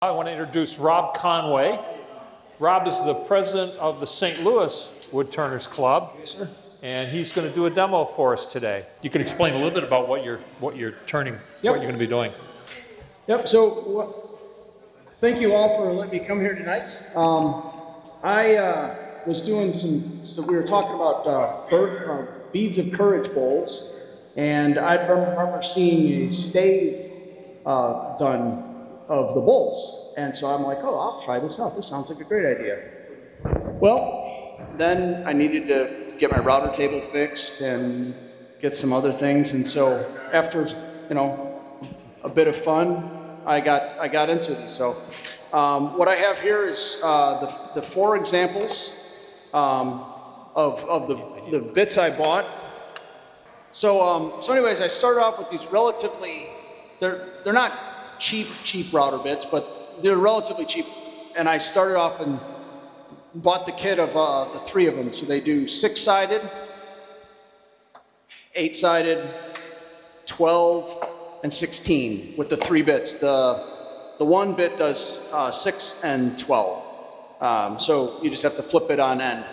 I want to introduce Rob Conaway. Rob is the president of the St. Louis Woodturners Club, and he's going to do a demo for us today. You can explain a little bit about what you're turning, what you're going to be doing. Yep. So, thank you all for letting me come here tonight. I was doing so we were talking about beads of courage bowls, and I remember seeing a stave done of the bowls. And so I'm like, oh, I'll try this out. This sounds like a great idea. Well, then I needed to get my router table fixed and get some other things. And so after, a bit of fun, I got into this. So what I have here is the 4 examples of the bits I bought. So anyways, I started off with these relatively, they're not cheap router bits, but they're relatively cheap. And I started off and bought the kit of the 3 of them. So they do 6-sided, 8-sided, 12, and 16 with the 3 bits. The 1 bit does 6 and 12. So you just have to flip it on end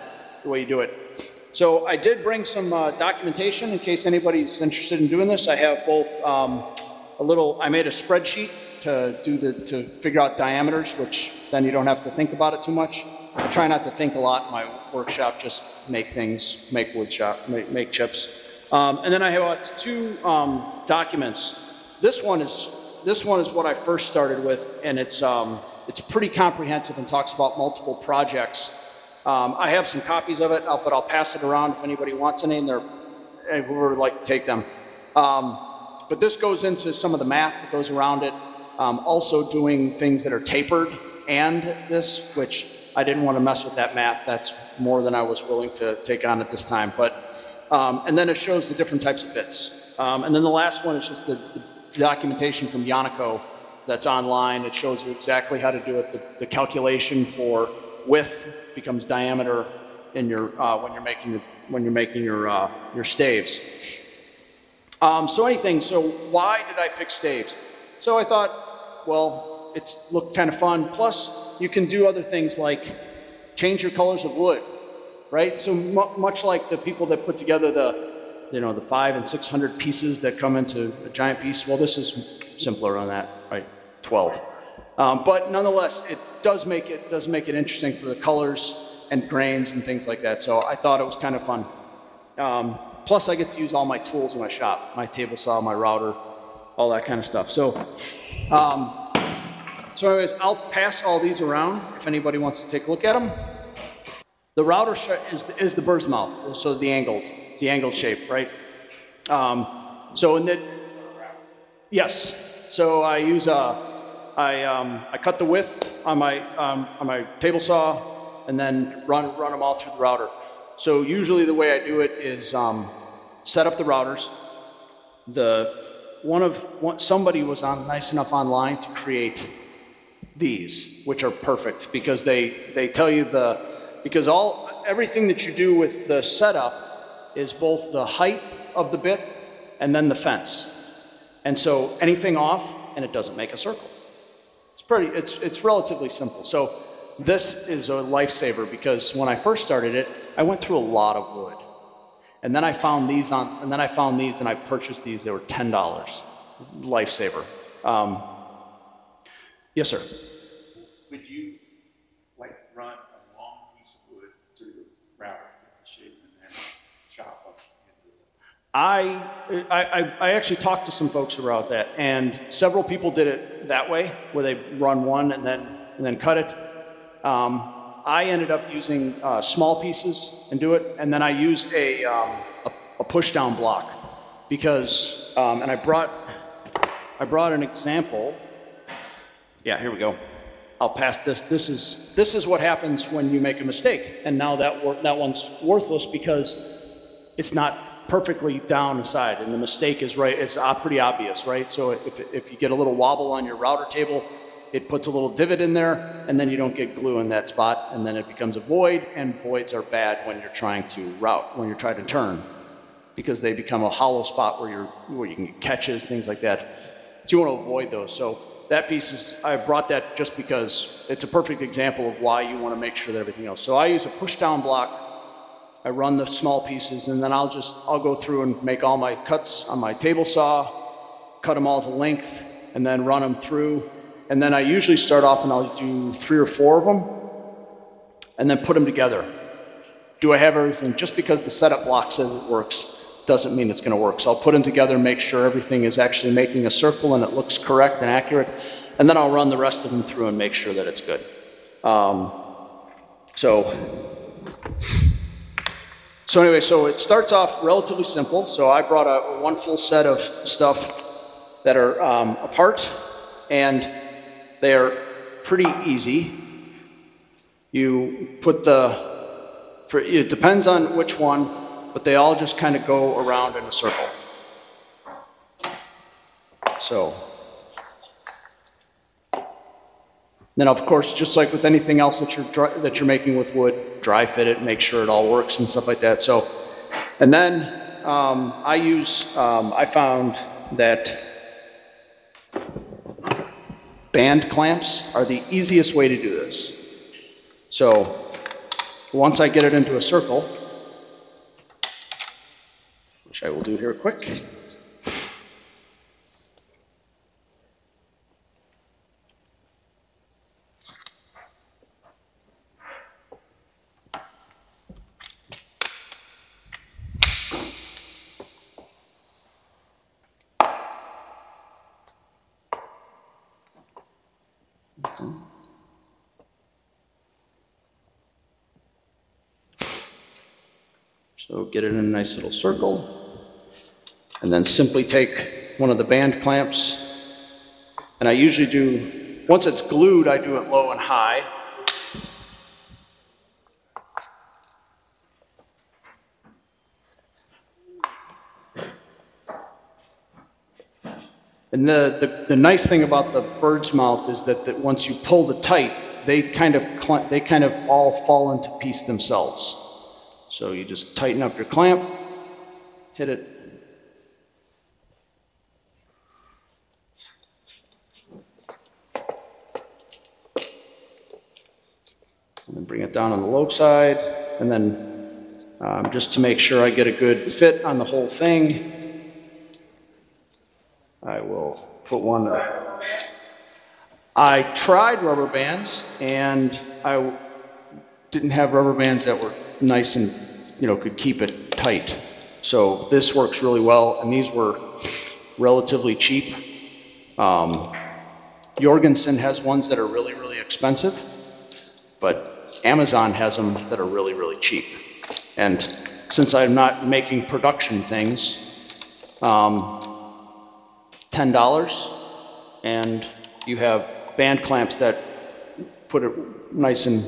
the way you do it. So I did bring some documentation in case anybody's interested in doing this. I have both I made a spreadsheet to figure out diameters, which then you don't have to think about it too much. I try not to think a lot in my workshop, just make things, make wood shop, make chips. And then I have 2 documents. This one is what I first started with, and it's pretty comprehensive and talks about multiple projects. I have some copies of it, but I'll pass it around if anybody wants any, and whoever would like to take them. But this goes into some of the math that goes around it. Also doing things that are tapered and this, which I didn't want to mess with that math. That's more than I was willing to take on at this time. But and then it shows the different types of bits. And then the last one is just the documentation from Yannico that's online. It shows you exactly how to do it. The calculation for width becomes diameter in your when you're making your staves. So why did I pick staves? So I thought, well, it looked kind of fun. Plus, you can do other things like change your colors of wood, right? So much like the people that put together the 500 and 600 pieces that come into a giant piece. Well, this is simpler on that, right? 12. But nonetheless, it does make it interesting for the colors and grains and things like that. So I thought it was kind of fun. Plus, I get to use all my tools in my shop, my table saw, my router, all that kind of stuff. So anyways, I'll pass all these around if anybody wants to take a look at them. The router is the bird's mouth, so the angled shape, right? Yes. So I use I cut the width on my table saw and then run them all through the router. So usually the way I do it is set up the routers. Somebody was nice enough online to create these, which are perfect because they tell you because everything that you do with the setup is both the height of the bit and then the fence. And so anything off and it doesn't make a circle. It's relatively simple. So this is a lifesaver because when I first started it, I went through a lot of wood. And then I found these and I purchased these. They were $10. Lifesaver. Yes, sir. Would you run a long piece of wood through the router, the shape, and then chop up into it? I actually talked to some folks about that, and several people did it that way, where they run one and then cut it. I ended up using small pieces and do it, and then I used a push-down block because, and I brought an example. Yeah, here we go. I'll pass this. This is what happens when you make a mistake, and now that one's worthless because it's not perfectly down the side, and the mistake is right. It's pretty obvious, right? So if you get a little wobble on your router table, it puts a little divot in there, and then you don't get glue in that spot, and then it becomes a void, and voids are bad when you're trying to when you're trying to turn, because they become a hollow spot where you can get catches, things like that. So you want to avoid those. So that piece is, I brought that just because it's a perfect example of why you want to make sure that everything else. So I use a push down block. I run the small pieces, and then I'll go through and make all my cuts on my table saw, cut them all to length, and then run them through. And then I usually start off and I'll do 3 or 4 of them, and then put them together. Do I have everything? Just because the setup block says it works doesn't mean it's going to work. So I'll put them together and make sure everything is actually making a circle and it looks correct and accurate. And then I'll run the rest of them through and make sure that it's good. So anyway, so it starts off relatively simple. So I brought one full set of stuff that are apart, and they are pretty easy. You put it depends on which one, but they all just kind of go around in a circle. So, then of course, just like with anything else that you're making with wood, dry fit it, make sure it all works and stuff like that. So, and then I found that band clamps are the easiest way to do this. So, once I get it into a circle, which I will do here quick. So get it in a nice little circle, and then simply take one of the band clamps, and I usually do, once it's glued, I do it low and high. And the nice thing about the bird's mouth is that once you pull it tight, they kind of all fall into piece themselves. So you just tighten up your clamp, hit it. And then bring it down on the low side, and then just to make sure I get a good fit on the whole thing, I will put one up. I tried rubber bands, and I didn't have rubber bands that were nice and, could keep it tight. So this works really well, and these were relatively cheap. Jorgensen has ones that are really, really expensive, but Amazon has them that are really, really cheap. And since I'm not making production things, $10, and you have band clamps that put it nice and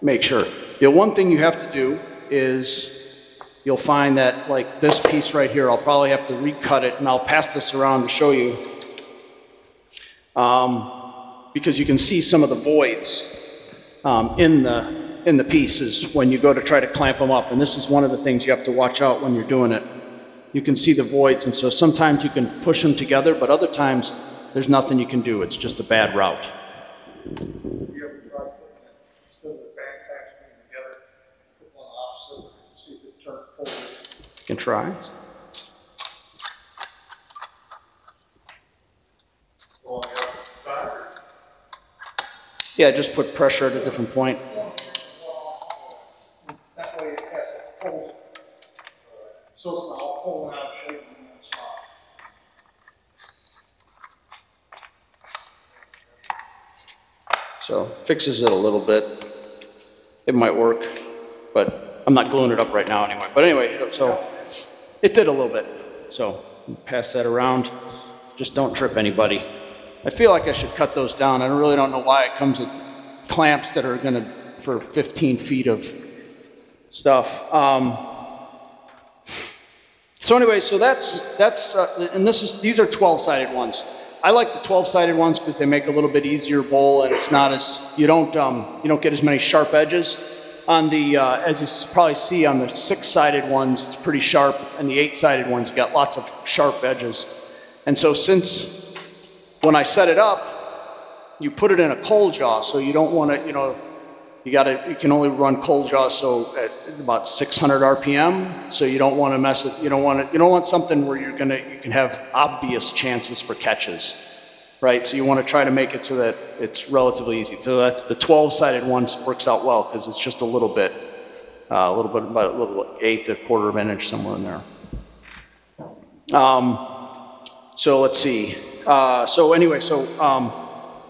make sure. The one thing you have to do is you'll find that like this piece right here, I'll probably have to recut it, and I'll pass this around to show you, because you can see some of the voids in the pieces when you go to try to clamp them up, and this is one of the things you have to watch out when you're doing it. You can see the voids, and so sometimes you can push them together, but other times there's nothing you can do. It's just a bad route. You can try. Yeah, just put pressure at a different point. That way it pulls. So it's not pulling out of shape in one spot. So fixes it a little bit. It might work, but I'm not gluing it up right now anyway. But anyway, so it did a little bit. So pass that around. Just don't trip anybody. I feel like I should cut those down. I really don't know why it comes with clamps that are gonna, for 15 feet of stuff. So anyway, so that's and these are 12-sided ones. I like the 12-sided ones because they make a little bit easier bowl, and it's not as, you don't get as many sharp edges. On the, as you probably see on the 6-sided ones, it's pretty sharp, and the 8-sided ones got lots of sharp edges. And so since when I set it up, you put it in a cold jaw, so you don't want to, you know, you can only run cold jaw so at about 600 RPM, so you don't want to mess it, you don't want something where you can have obvious chances for catches, right? So you want to try to make it so that it's relatively easy. So that's the 12-sided one works out well because it's just a little bit, about a little eighth, a quarter of an inch, somewhere in there. So let's see.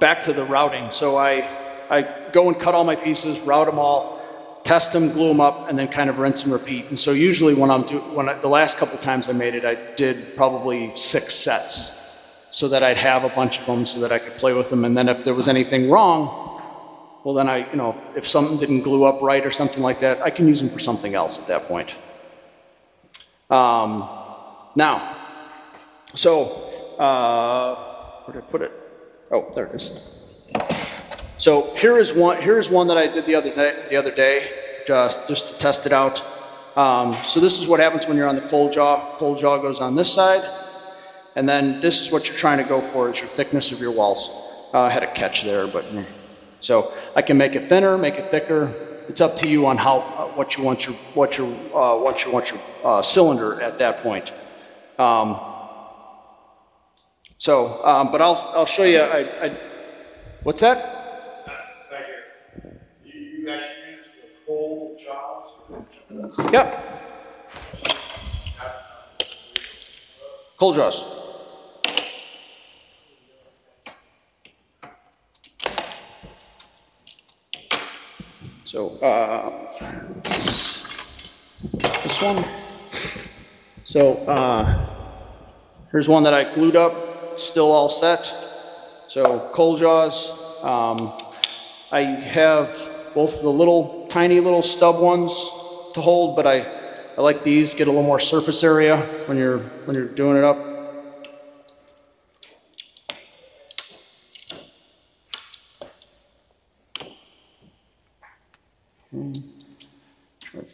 Back to the routing. So I go and cut all my pieces, route them all, test them, glue them up, and then kind of rinse and repeat. And so usually the last couple times I made it, I did probably 6 sets so that I'd have a bunch of them so that I could play with them. And then if there was anything wrong, well then if something didn't glue up right or something like that, I can use them for something else at that point. Where did I put it? Oh, there it is. So here's one that I did the other day, just to test it out. So this is what happens when you're on the cold jaw. Cold jaw goes on this side, and then this is what you're trying to go for, is your thickness of your walls. I had a catch there, but so I can make it thinner, make it thicker. It's up to you on what you want your cylinder at that point. But I'll show you. What's that? Back here. You actually use the cold jaws? Yep. Cold jaws. So, this one. So, here's one that I glued up, still all set. So, cold jaws. I have both the tiny little stub ones to hold, but I like these, get a little more surface area when you're doing it up.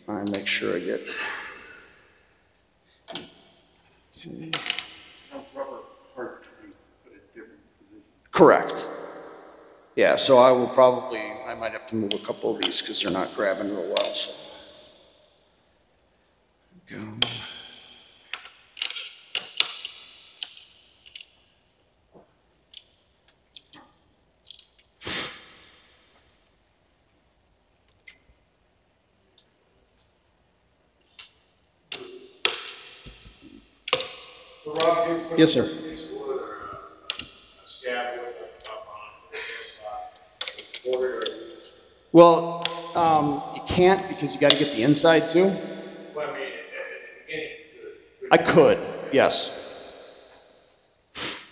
Try to make sure I get. Okay. Those rubber parts can be put in different positions. Correct. Yeah, so I might have to move a couple of these because they're not grabbing real well. So. There we go. So Rob, you put Yes, sir. a piece of wood or a scab wood up on the border, or you just, Well, you can't because you got to get the inside too. well, I mean, at the beginning, I could, yes.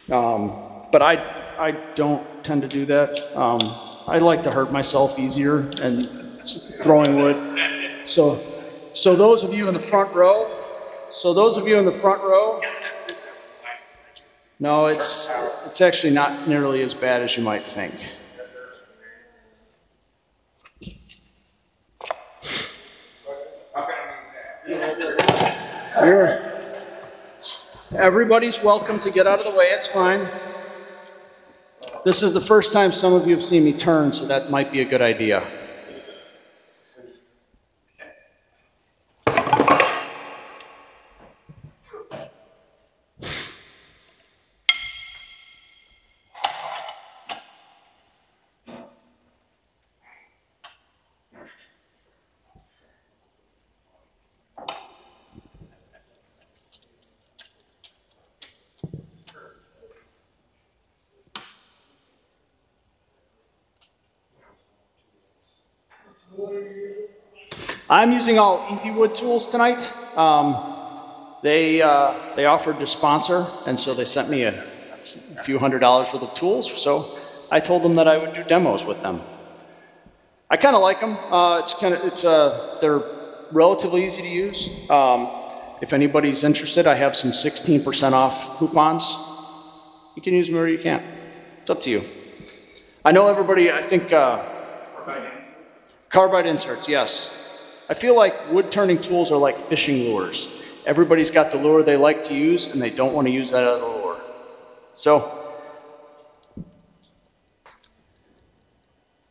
But I don't tend to do that. I like to hurt myself easier and throwing wood. So those of you in the front row, no, it's actually not nearly as bad as you might think. Everybody's welcome to get out of the way, it's fine. This is the first time some of you have seen me turn, so that might be a good idea. I'm using all Easy Wood tools tonight. They offered to sponsor, and so they sent me a few $100s worth of tools. So I told them that I would do demos with them. I kind of like them. They're relatively easy to use. If anybody's interested, I have some 16% off coupons. You can use them or you can't. It's up to you. I know everybody. I think carbide inserts. Yes. I feel like wood turning tools are like fishing lures. Everybody's got the lure they like to use, and they don't want to use that other lure. So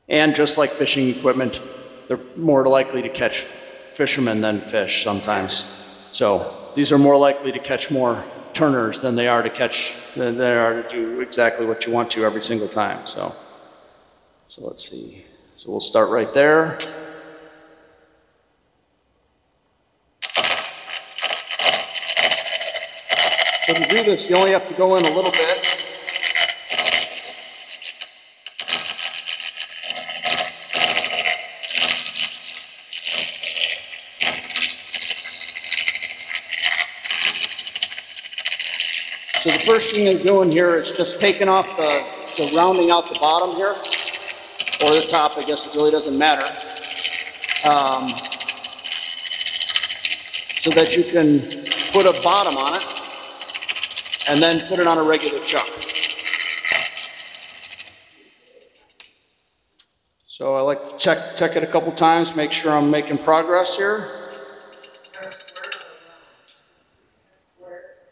And just like fishing equipment, they're more likely to catch fishermen than fish sometimes. So these are more likely to catch more turners than they are to do exactly what you want to every single time. So let's see. So we'll start right there. So to do this, you only have to go in a little bit. So the first thing you're doing here is just taking off the rounding out the bottom here, or the top, I guess it really doesn't matter, so that you can put a bottom on it and then put it on a regular chuck. So I like to check it a couple times, make sure I'm making progress here.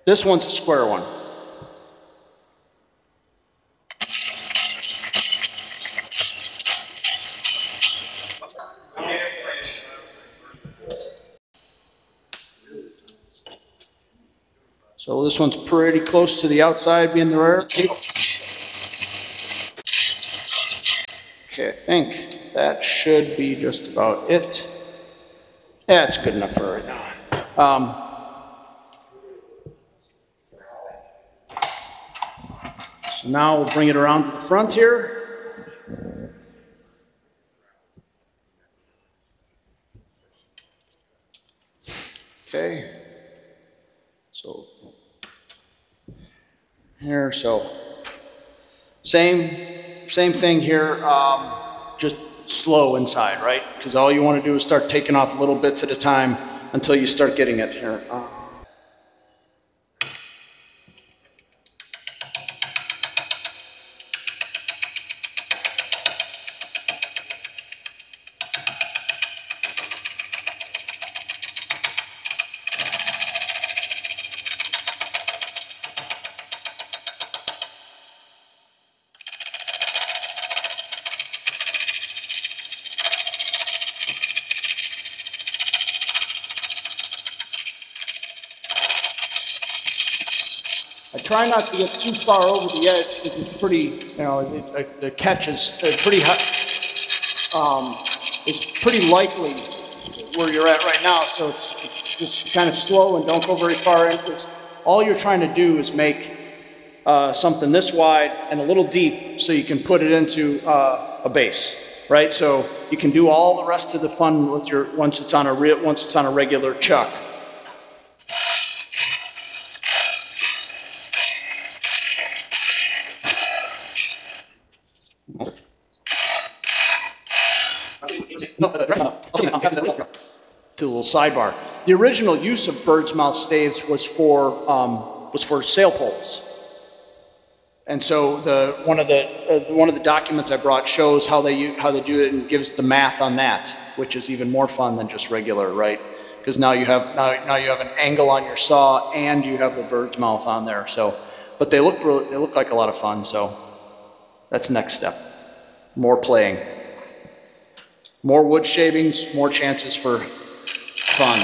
This one's a square one. So this one's pretty close to the outside being the rear table. Okay, I think that should be just about it. Yeah, it's good enough for right now. So now we'll bring it around to the front here. Okay. So here, so same thing here, just slow inside, right? Because all you want to do is start taking off little bits at a time until you start getting it here. I try not to get too far over the edge because it's pretty, the catch is pretty high, it's pretty likely where you're at right now, so it's just kind of slow and don't go very far in, because all you're trying to do is make something this wide and a little deep so you can put it into a base, right? So you can do all the rest of the fun with once it's on a regular chuck. To a little sidebar. The original use of bird's mouth staves was for sail poles, and so one of the documents I brought shows how they do it and gives the math on that, which is even more fun than just regular, right? Because now you have an angle on your saw and you have the bird's mouth on there. So, but they look like a lot of fun. So that's the next step. More playing. More wood shavings, more chances for fun.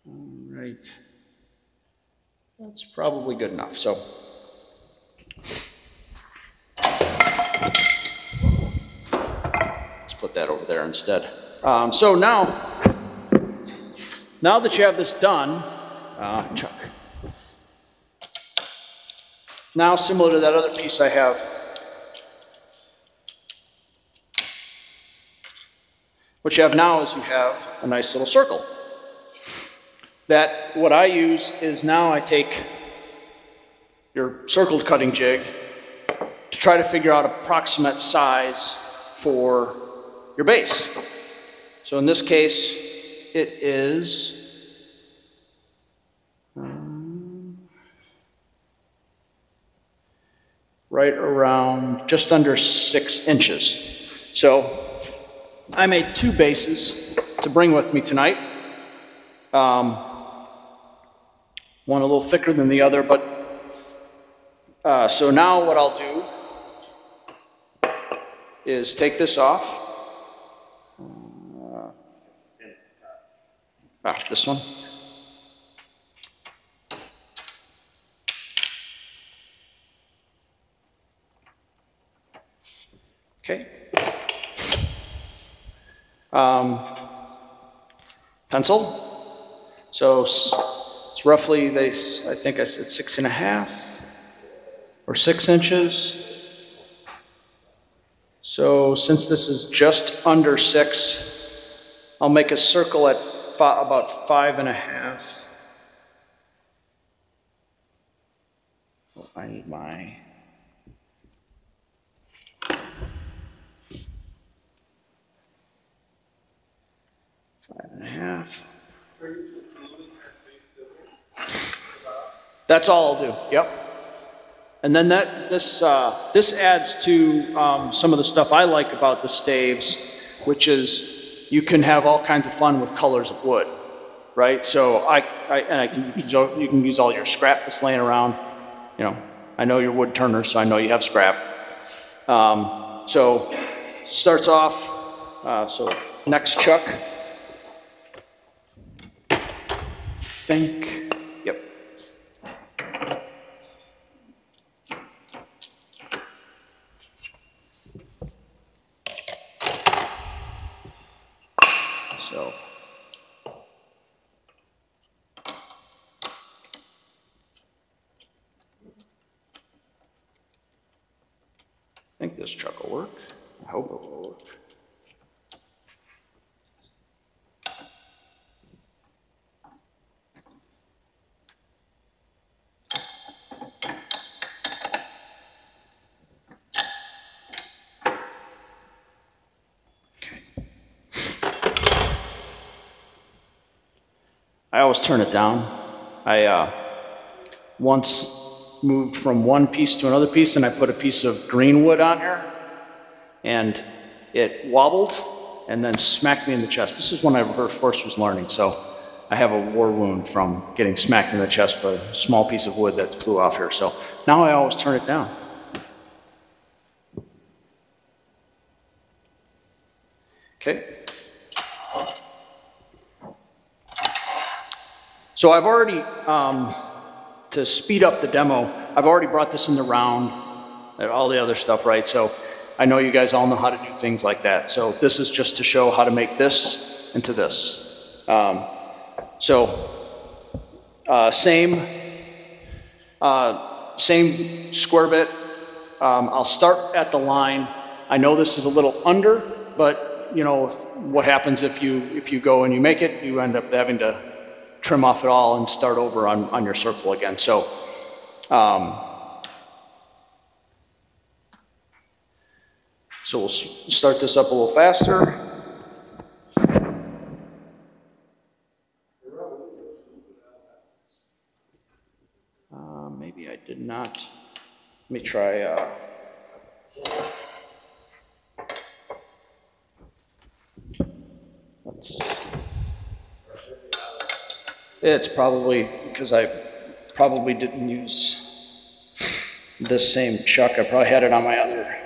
All right. That's probably good enough. So let's put that over there instead. So now that you have this done, chuck. Now, similar to that other piece I have, what you have now is you have a nice little circle. That, what I use is now I take your circle cutting jig to try to figure out approximate size for your base. So in this case, it is right around just under 6 inches. So I made 2 bases to bring with me tonight. One a little thicker than the other, but So now what I'll do is take this off. This one. Okay. Pencil. So it's roughly, I think I said 6.5 or 6 inches. So since this is just under 6, I'll make a circle at about 5.5. Oh, I need my... Five and a half. That's all I'll do. Yep. And then this adds to some of the stuff I like about the staves, which is you can have all kinds of fun with colors of wood, right? So you can use all your scrap that's laying around. You know, I know you're Woodturners, so I know you have scrap. So starts off. So next chuck. Yep. So I think this truck will work. I hope it will work. I always turn it down. I once moved from one piece to another piece and I put a piece of green wood on here and it wobbled and then smacked me in the chest. This is when I first was learning, so I have a war wound from getting smacked in the chest by a small piece of wood that flew off here. So now I always turn it down. Okay. So I've already, to speed up the demo, I've already brought this in the round, all the other stuff, right? So I know you guys all know how to do things like that. So this is just to show how to make this into this. Same square bit. I'll start at the line. I know this is a little under, but you know what happens if you go and you make it, you end up having to trim off it all and start over on your circle again. So, we'll start this up a little faster. Maybe I did not. Let me try. It's probably because I probably didn't use this same chuck. I probably had it on my other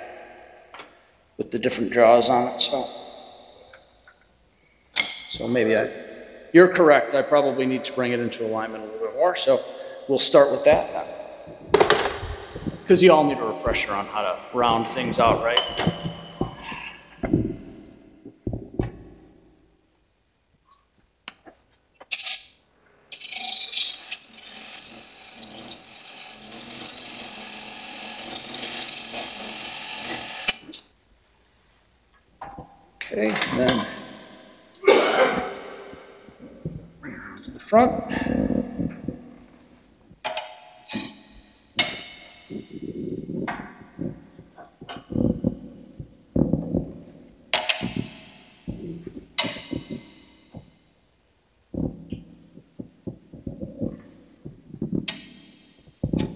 with the different jaws on it. So maybe you're correct. I probably need to bring it into alignment a little bit more. So we'll start with that because you all need a refresher on how to round things out, right? Okay, and then bring it around to the front.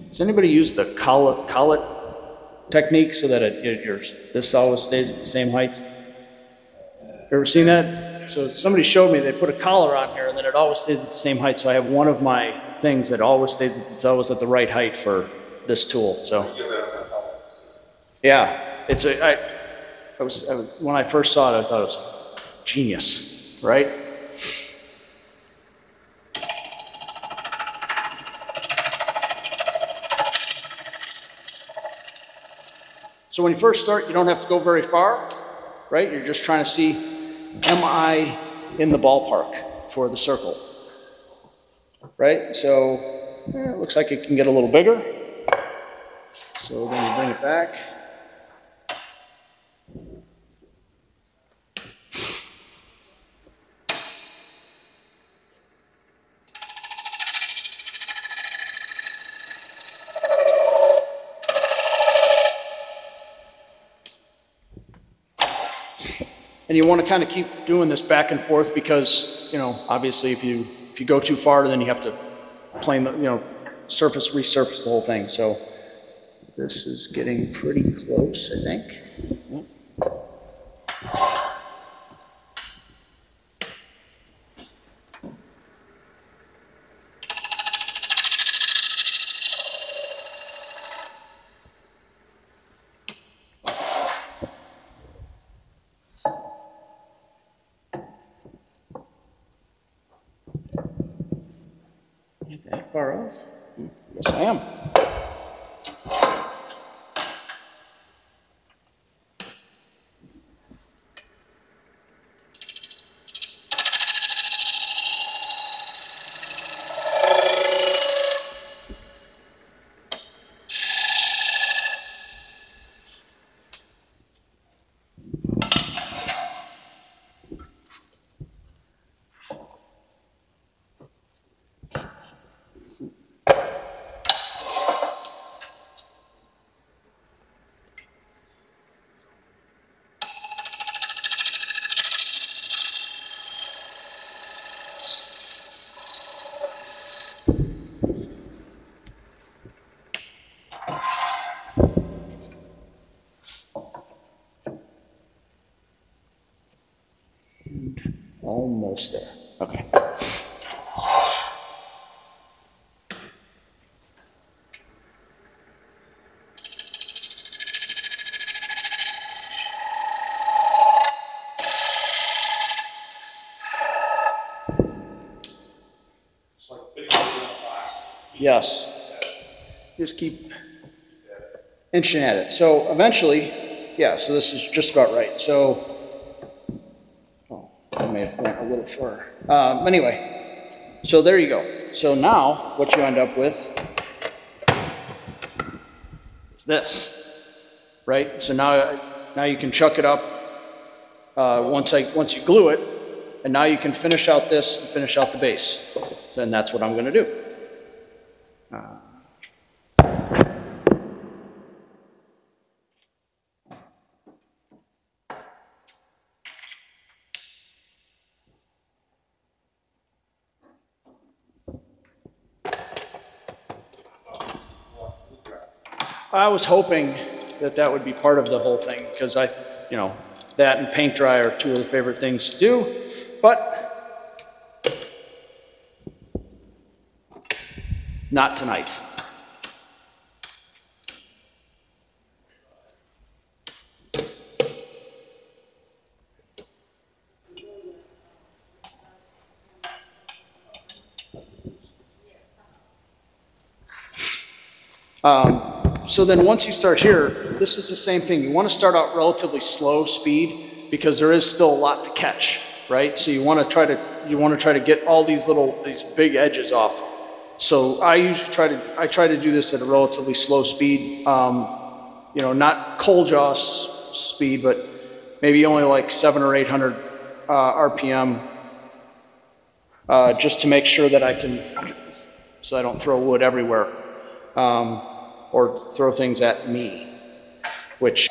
Does anybody use the collet technique so that this always stays at the same height? Ever seen that? So somebody showed me they put a collar on here and then it always stays at the same height. So I have one of my things that always stays it's always at the right height for this tool. So yeah, it's a, when I first saw it, I thought it was genius, right? So when you first start, you don't have to go very far, right? You're just trying to see, am I in the ballpark for the circle, right? So it looks like it can get a little bigger. So then you bring it back. And you want to kind of keep doing this back and forth because, you know, obviously if you go too far, then you have to plane the, you know, resurface the whole thing. So this is getting pretty close, I think. That far off? Yes, I am. Almost there. Okay. Yes. Just keep inching at it. So eventually, yeah, so this is just about right. So, oh, I may have went a little far. Anyway, so there you go. So now what you end up with is this, right? So now you can chuck it up once you glue it, and now you can finish out this and finish out the base. Then that's what I'm going to do. I was hoping that would be part of the whole thing because you know, that and paint dry are two of the favorite things to do, but not tonight. So then once you start here, this is the same thing. You want to start out relatively slow speed because there is still a lot to catch, right? So you want to try to get all these big edges off. So I usually try to do this at a relatively slow speed, you know, not cold jaw speed, but maybe only like 700 or 800 RPM, just to make sure that so I don't throw wood everywhere. Or throw things at me, which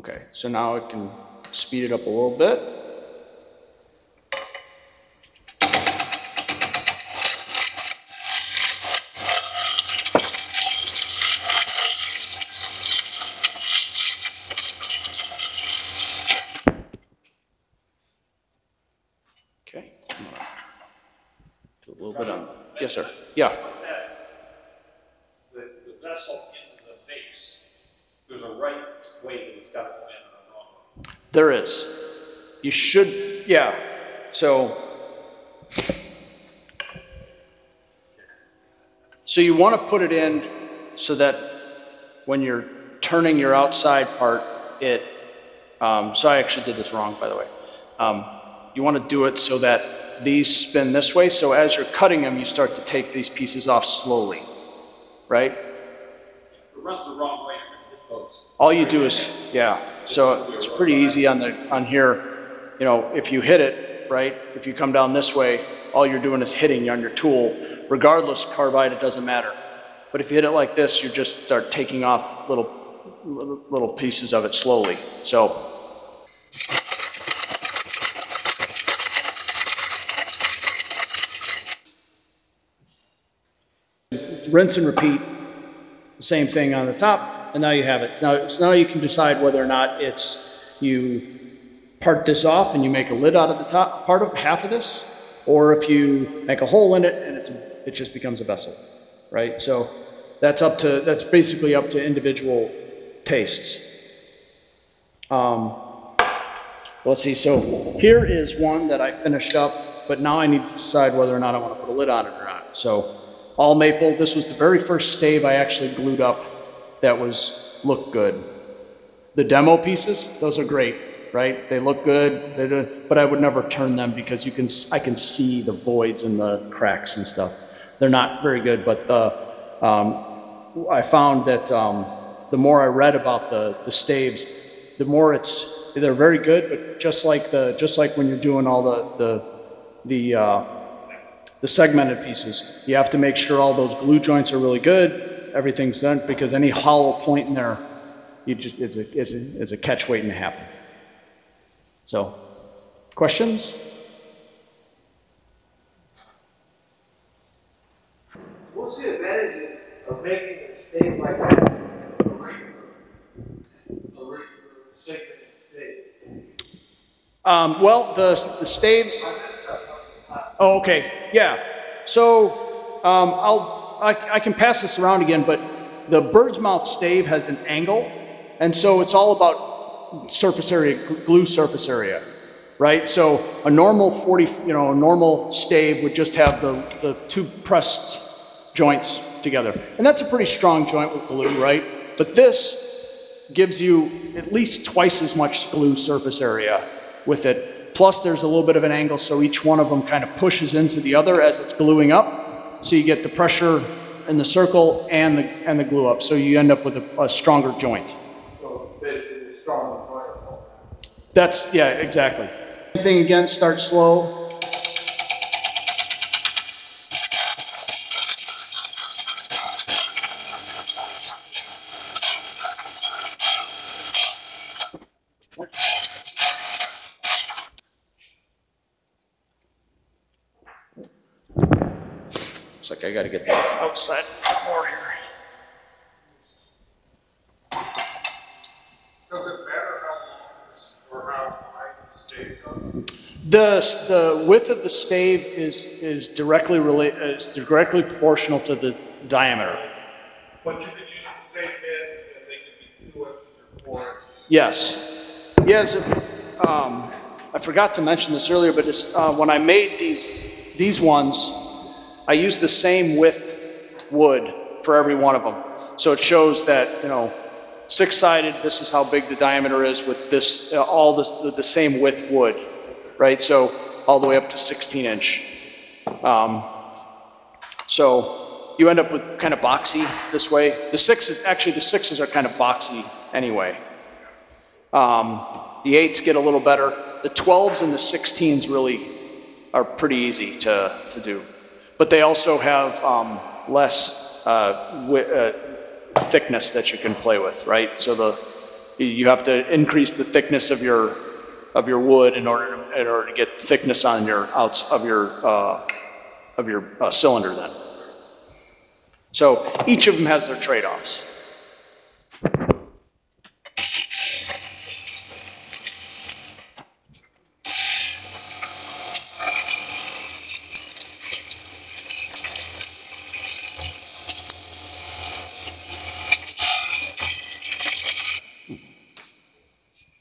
Okay, so now I can speed it up a little bit. Okay, I'm gonna do a little bit on, yes, sir. Yeah. The vessel into the base, there's a right way it's got to go in and a wrong way. There is. You should, yeah. So you want to put it in so that when you're turning your outside part, so I actually did this wrong, by the way. You want to do it so that these spin this way, so as you're cutting them, you start to take these pieces off slowly, right? If it runs the wrong way, you're going to hit those. All you do is, yeah, so it's pretty easy on here. You know, if you hit it, right, if you come down this way, all you're doing is hitting on your tool. Regardless, carbide, it doesn't matter. But if you hit it like this, you just start taking off little pieces of it slowly. So. Rinse and repeat, the same thing on the top, and now you have it. So now you can decide whether or not you part this off and you make a lid out of the top part of half of this, or if you make a hole in it and it just becomes a vessel, right? So that's basically up to individual tastes. Let's see, so here is one that I finished up, but now I need to decide whether or not I want to put a lid on it or not. So all maple, this was the very first stave I actually glued up that looked good. The demo pieces, those are great, right? They look good, but I would never turn them because I can see the voids and the cracks and stuff. They're not very good, but I found that the more I read about the staves, the more they're very good, but just like when you're doing all the segmented pieces, you have to make sure all those glue joints are really good, everything's done, because any hollow point in there, it's a catch waiting to happen. So, questions? What's the advantage of making a stave like that? A regular segmented stave. Well, the staves. Oh, okay, yeah. So I can pass this around again, but the bird's mouth stave has an angle, and so it's all about surface area, glue surface area, right? So a normal normal stave would just have the two pressed joints together, and that's a pretty strong joint with glue, right? But this gives you at least twice as much glue surface area with it. Plus there's a little bit of an angle, so each one of them kind of pushes into the other as it's gluing up. So you get the pressure in the circle and the glue up. So you end up with a stronger joint. So basically a stronger joint. Yeah, exactly. Same thing again, start slow. Looks like I got to get the outside more here. Does it matter how long this or how wide the stave is? The width of the stave is directly proportional to the diameter. But you could use the same bit and they could be 2 inches or 4 inches. Yes. Yes. I forgot to mention this earlier, but when I made these ones, I used the same width wood for every one of them. So it shows that, 6-sided, this is how big the diameter is with this, all the same width wood, right? So all the way up to 16-inch. So you end up with kind of boxy this way. The sixes are kind of boxy anyway. The 8s get a little better. The 12s and the 16s really are pretty easy to do. But they also have less thickness that you can play with, right? So you have to increase the thickness of your wood in order to get thickness on your outs of your cylinder then. So each of them has their trade-offs.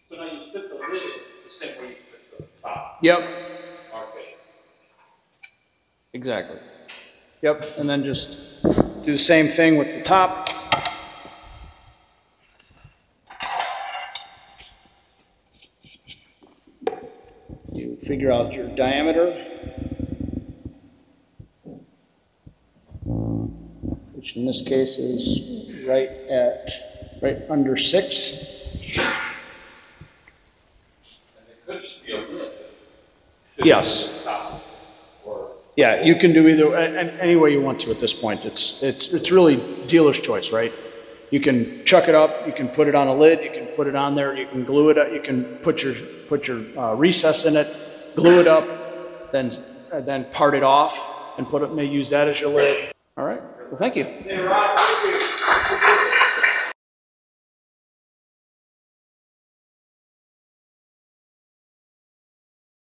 So now you fit the lid the same way you fit the top. Yep. Okay. Exactly. Yep, and then just do the same thing with the top. You figure out your diameter, which in this case is right under 6. And it could just be a lid. Yes. Yeah, you can do either any way you want to at this point. It's really dealer's choice, right? You can chuck it up, you can put it on a lid, you can put it on there, you can glue it up, you can put your recess in it, glue it up, then part it off and may use that as your lid. All right. Well, thank you. Hey, Rob,